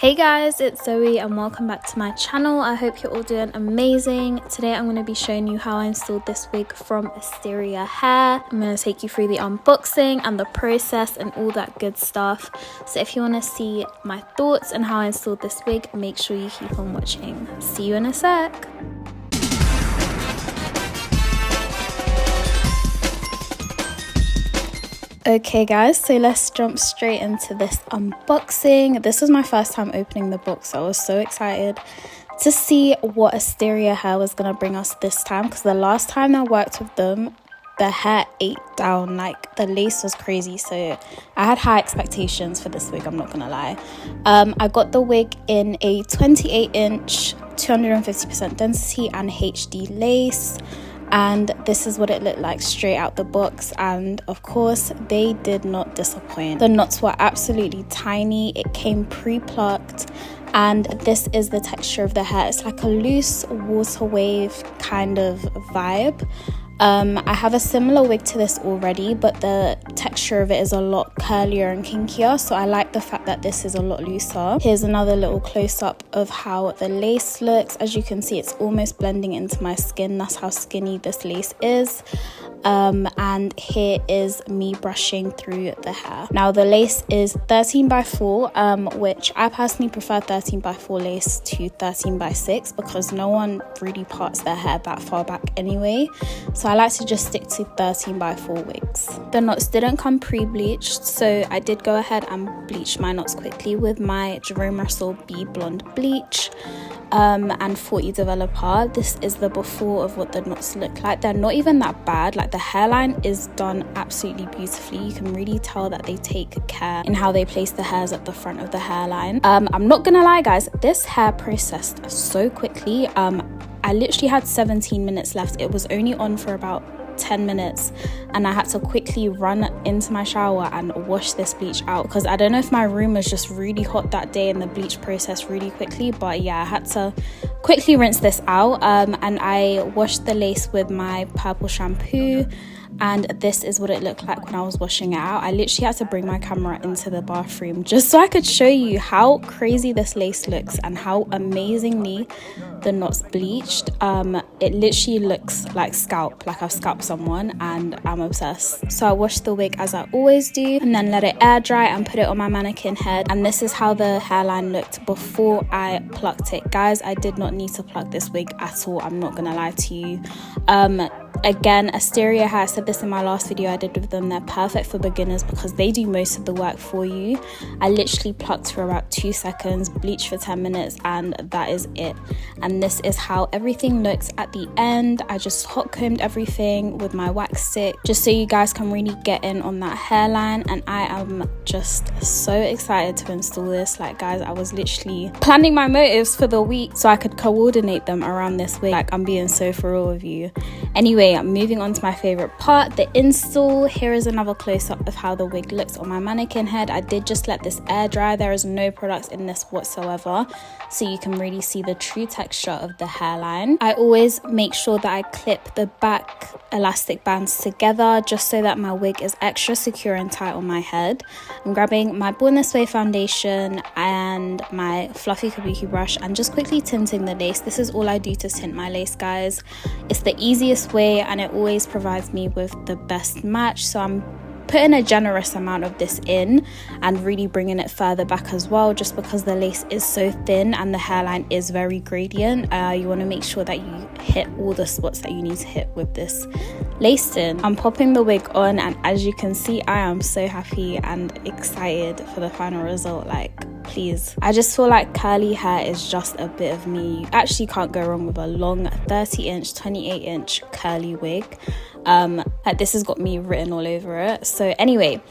Hey guys, it's Zoe and welcome back to my channel. I hope you're all doing amazing. Today I'm going to be showing you how I installed this wig from Asteria hair. I'm going to take you through the unboxing and the process and all that good stuff. So if you want to see my thoughts and how I installed this wig, make sure you keep on watching. See you in a sec. Okay guys, so let's jump straight into this unboxing. This was my first time opening the box, so I was so excited to see what Asteria hair was going to bring us this time, because the last time I worked with them, the hair ate down, like the lace was crazy. So I had high expectations for this wig, I'm not gonna lie. I got the wig in a 28-inch 250% density and HD lace, and this is what it looked like straight out the box, and of course they did not disappoint. The knots were absolutely tiny, it came pre-plucked, and this is the texture of the hair. It's like a loose water wave kind of vibe. I have a similar wig to this already, but the texture of it is a lot curlier and kinkier, so I like the fact that this is a lot looser. Here's another little close-up of how the lace looks. As you can see, it's almost blending into my skin. That's how skinny this lace is. And here is me brushing through the hair. Now the lace is 13x4, which I personally prefer 13x4 lace to 13x6 because no one really parts their hair that far back anyway, so I like to just stick to 13x4 wigs. The knots didn't come pre-bleached, so I did go ahead and bleach my knots quickly with my Jerome Russell B Blonde bleach and 40 developer. This is the before of what the knots look like. They're not even that bad. Like, the hairline is done absolutely beautifully. You can really tell that they take care in how they place the hairs at the front of the hairline. I'm not gonna lie guys, this hair processed so quickly. I literally had 17 minutes left. It was only on for about 10 minutes and I had to quickly run into my shower and wash this bleach out, because I don't know if my room was just really hot that day and the bleach processed really quickly, but yeah, I had to quickly rinse this out. And I washed the lace with my purple shampoo, and this is what it looked like when I was washing it out. I literally had to bring my camera into the bathroom just so I could show you how crazy this lace looks and how amazingly the knots bleached. It literally looks like scalp, like I've scalped someone, and I'm obsessed. So I washed the wig as I always do and then let it air dry and put it on my mannequin head, and this is how the hairline looked before I plucked it. Guys, I did not need to pluck this wig at all, I'm not gonna lie to you. Again, Asteria hair, I said this in my last video I did with them, they're perfect for beginners because they do most of the work for you. I literally plucked for about 2 seconds, bleached for 10 minutes, and that is it. And this is how everything looks at the end. I just hot combed everything with my wax stick just so you guys can really get in on that hairline, and I am just so excited to install this. Like guys, I was literally planning my motives for the week so I could coordinate them around this wig. Like, I'm being so for real with you. Anyway, I'm moving on to my favorite part, the install. Here is another close-up of how the wig looks on my mannequin head. I did just let this air dry. There is no products in this whatsoever, so you can really see the true texture of the hairline. I always make sure that I clip the back elastic bands together just so that my wig is extra secure and tight on my head. I'm grabbing my Born This Way foundation and my fluffy kabuki brush and just quickly tinting the lace. This is all I do to tint my lace, guys. It's the easiest way and it always provides me with the best match, so I'm putting a generous amount of this in and really bringing it further back as well, just because the lace is so thin and the hairline is very gradient. You want to make sure that you hit all the spots that you need to hit with this lace in. I'm popping the wig on, and as you can see, I am so happy and excited for the final result. Like, please, I just feel like curly hair is just a bit of me. You actually can't go wrong with a long 30-inch 28-inch curly wig. Like, this has got me written all over it. So anyway,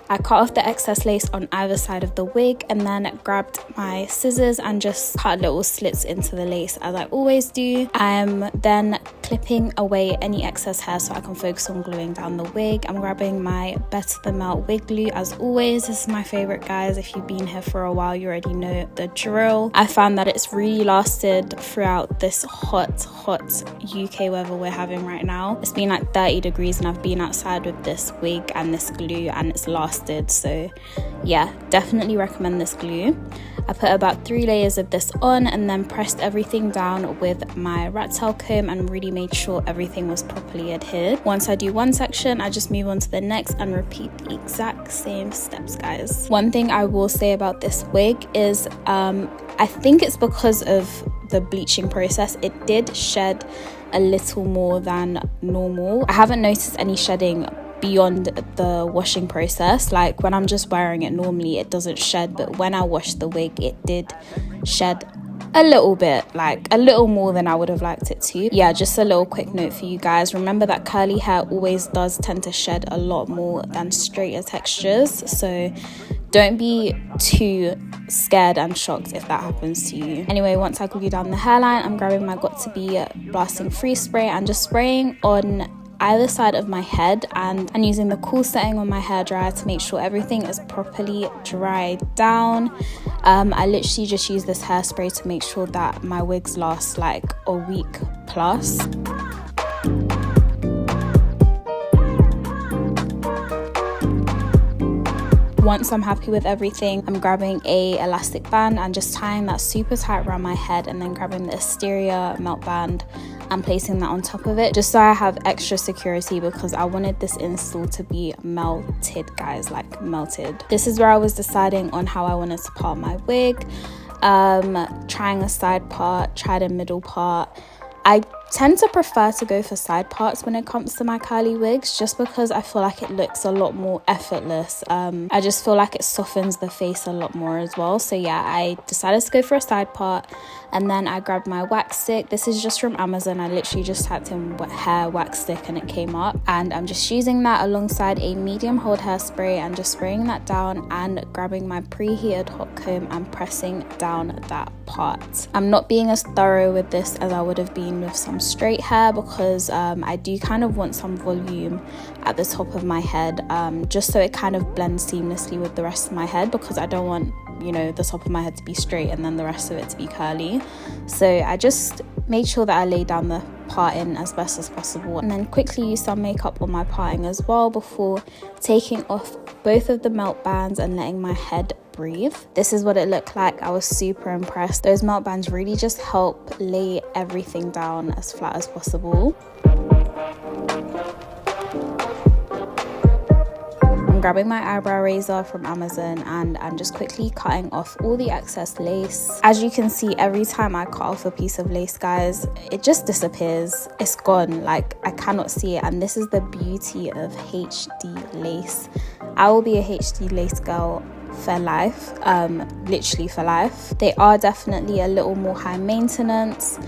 I cut off the excess lace on either side of the wig and then grabbed my scissors and just cut little slits into the lace as I always do. I'm then clipping away any excess hair so I can focus on gluing down the wig. I'm grabbing my Better Than Melt wig glue as always. This is my favorite, guys. If you've been here for a while, you already know the drill. I found that it's really lasted throughout this hot UK weather we're having right now. It's been like 30 degrees and I've been outside with this wig and this glue and it's lasted. So yeah, definitely recommend this glue. I put about 3 layers of this on and then pressed everything down with my rat tail comb and really made sure everything was properly adhered. Once I do one section, I just move on to the next and repeat the exact same steps, guys. One thing I will say about this wig is I think it's because of the bleaching process, it did shed a little more than normal. I haven't noticed any shedding beyond the washing process. Like when I'm just wearing it normally, it doesn't shed, but when I washed the wig, it did shed a little bit, like a little more than I would have liked it to. Yeah, just a little quick note for you guys. Remember that curly hair always does tend to shed a lot more than straighter textures, so don't be too scared and shocked if that happens to you. Anyway, once I glue down the hairline, I'm grabbing my Got To Be blasting free spray and just spraying on either side of my head and using the cool setting on my hairdryer to make sure everything is properly dried down. I literally just use this hairspray to make sure that my wigs last like a week plus. Once I'm happy with everything, I'm grabbing a elastic band and just tying that super tight around my head, and then grabbing the Asteria melt band and placing that on top of it, just so I have extra security, because I wanted this install to be melted, guys, like melted. This is where I was deciding on how I wanted to part my wig, trying a side part, tried a middle part. I tend to prefer to go for side parts when it comes to my curly wigs, just because I feel like it looks a lot more effortless. I just feel like it softens the face a lot more as well. So yeah, I decided to go for a side part, and then I grabbed my wax stick. This is just from Amazon. I literally just typed in hair wax stick and it came up, and I'm just using that alongside a medium hold hairspray and just spraying that down and grabbing my preheated hot comb and pressing down that part. I'm not being as thorough with this as I would have been with some straight hair, because I do kind of want some volume at the top of my head, just so it kind of blends seamlessly with the rest of my head, because I don't want, you know, the top of my head to be straight and then the rest of it to be curly. So I just made sure that I laid down the parting as best as possible, and then quickly used some makeup on my parting as well before taking off both of the melt bands and letting my head breathe. This is what it looked like. I was super impressed. Those melt bands really just help lay everything down as flat as possible. I'm grabbing my eyebrow razor from Amazon and I'm just quickly cutting off all the excess lace. As you can see, every time I cut off a piece of lace, guys, it just disappears. It's gone. Like, I cannot see it, and this is the beauty of HD lace. I will be a HD lace girl for life, literally for life. They are definitely a little more high maintenance,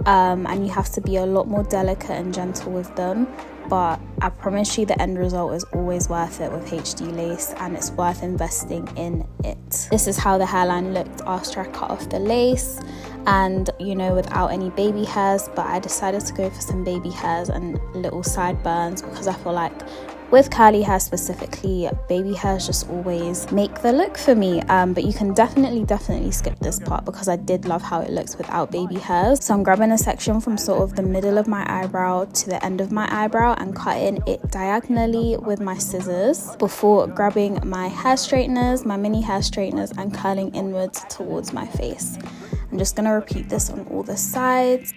and you have to be a lot more delicate and gentle with them, but I promise you the end result is always worth it with HD lace, and it's worth investing in it. This is how the hairline looked after I cut off the lace, and you know, without any baby hairs, but I decided to go for some baby hairs and little sideburns, because I feel like with curly hair specifically, baby hairs just always make the look for me. But you can definitely skip this part, because I did love how it looks without baby hairs. So I'm grabbing a section from sort of the middle of my eyebrow to the end of my eyebrow and cutting it diagonally with my scissors before grabbing my hair straighteners, my mini hair straighteners, and curling inwards towards my face. I'm just gonna repeat this on all the sides.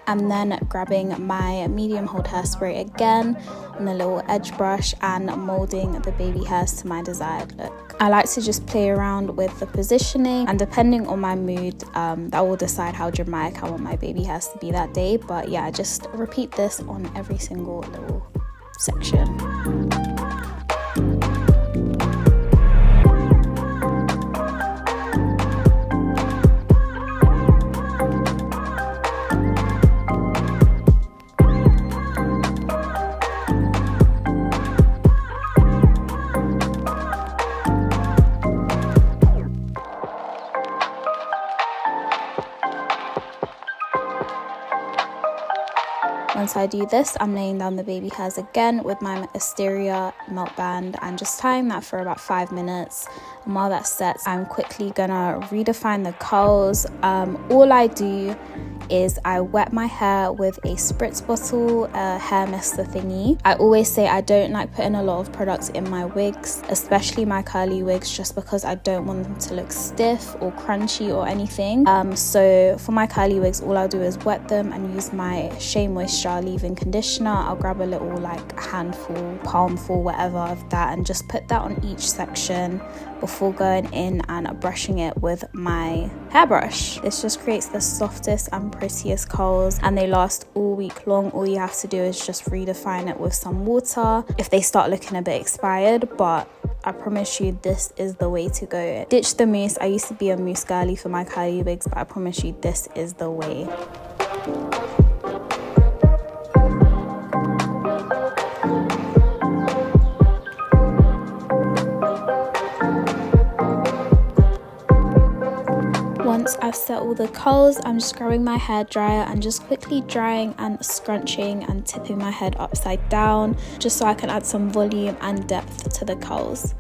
And then grabbing my medium hold hairspray again on a little edge brush and molding the baby hairs to my desired look. I like to just play around with the positioning, and depending on my mood, that will decide how dramatic I want my baby hairs to be that day. But yeah, just repeat this on every single little section. Once I do this, I'm laying down the baby hairs again with my Asteria melt band and just tying that for about 5 minutes. And while that sets, I'm quickly gonna redefine the curls. All I do is I wet my hair with a spritz bottle, a hair mister thingy. I always say I don't like putting a lot of products in my wigs, especially my curly wigs, just because I don't want them to look stiff or crunchy or anything. So for my curly wigs, all I'll do is wet them and use my Shea Moisture leave-in conditioner. I'll grab a little like handful, palmful, whatever of that, and just put that on each section before going in and brushing it with my hairbrush. This just creates the softest and prettiest curls, and they last all week long. All you have to do is just redefine it with some water if they start looking a bit expired, but I promise you this is the way to go. Ditch the mousse. I used to be a mousse girly for my curly wigs, but I promise you this is the way. Once I've set all the curls, I'm just grabbing my hair dryer and just quickly drying and scrunching and tipping my head upside down, just so I can add some volume and depth to the curls.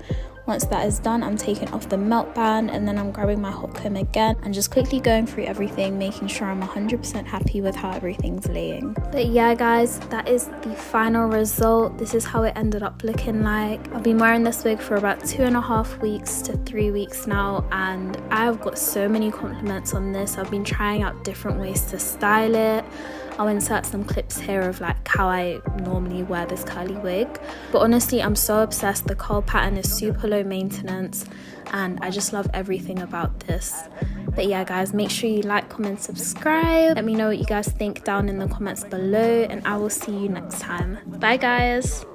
Once that is done, I'm taking off the melt band, and then I'm grabbing my hot comb again and just quickly going through everything, making sure I'm 100% happy with how everything's laying. But yeah guys, that is the final result. This is how it ended up looking like. I've been wearing this wig for about 2.5 weeks to 3 weeks now, and I've got so many compliments on this. I've been trying out different ways to style it. I'll insert some clips here of like how I normally wear this curly wig. But honestly, I'm so obsessed. The curl pattern is super low maintenance and I just love everything about this. But yeah guys, make sure you like, comment, subscribe. Let me know what you guys think down in the comments below, and I will see you next time. Bye guys.